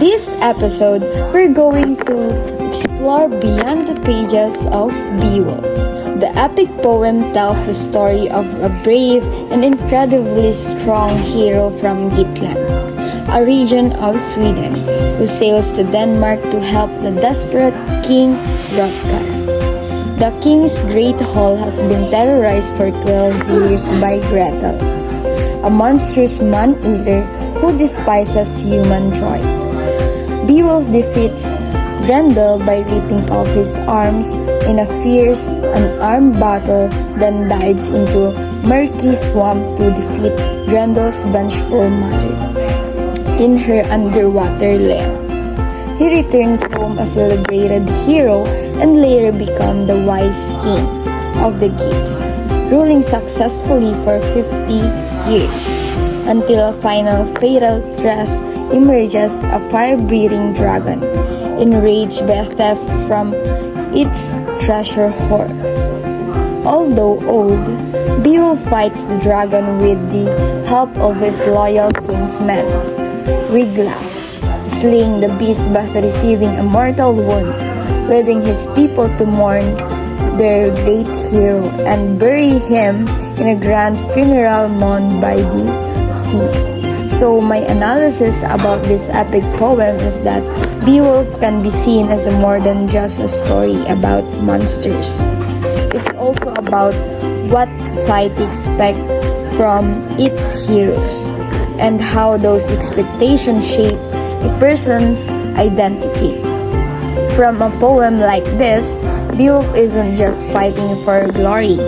this episode, we're going to explore beyond the pages of Beowulf. The epic poem tells the story of a brave and incredibly strong hero from Gitland, a region of Sweden, who sails to Denmark to help the desperate King Hrothgar. The king's great hall has been terrorized for 12 years by Gretel, a monstrous man-eater who despises human joy. Beowulf defeats Grendel by ripping off his arms in a fierce, unarmed battle, then dives into murky swamp to defeat Grendel's vengeful mother in her underwater lair. He returns home a celebrated hero and later become the wise king of the Geats, ruling successfully for 50 years until a final fatal threat emerges, a fire-breathing dragon, enraged by a theft from its treasure hoard. Although old, Beowulf fights the dragon with the help of his loyal kinsman, Wiglaf, slaying the beast but receiving mortal wounds, leading his people to mourn their great hero and bury him in a grand funeral mound by the sea. So my analysis about this epic poem is that Beowulf can be seen as more than just a story about monsters. It's also about what society expects from its heroes and how those expectations shape a person's identity. From a poem like this, Beowulf isn't just fighting for glory.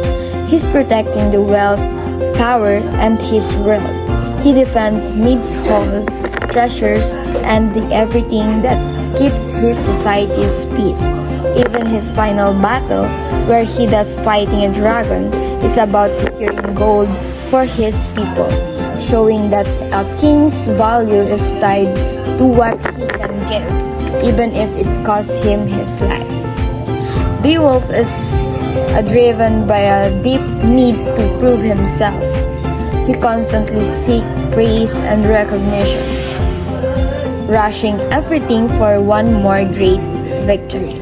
He's protecting the wealth, power, and his world. He defends Mid's hall, treasures, and everything that keeps his society's peace. Even his final battle, where he does fighting a dragon, is about securing gold for his people, showing that a king's value is tied to what he can give, even if it costs him his life. Beowulf is driven by a deep need to prove himself. He constantly seeks praise and recognition, rushing everything for one more great victory.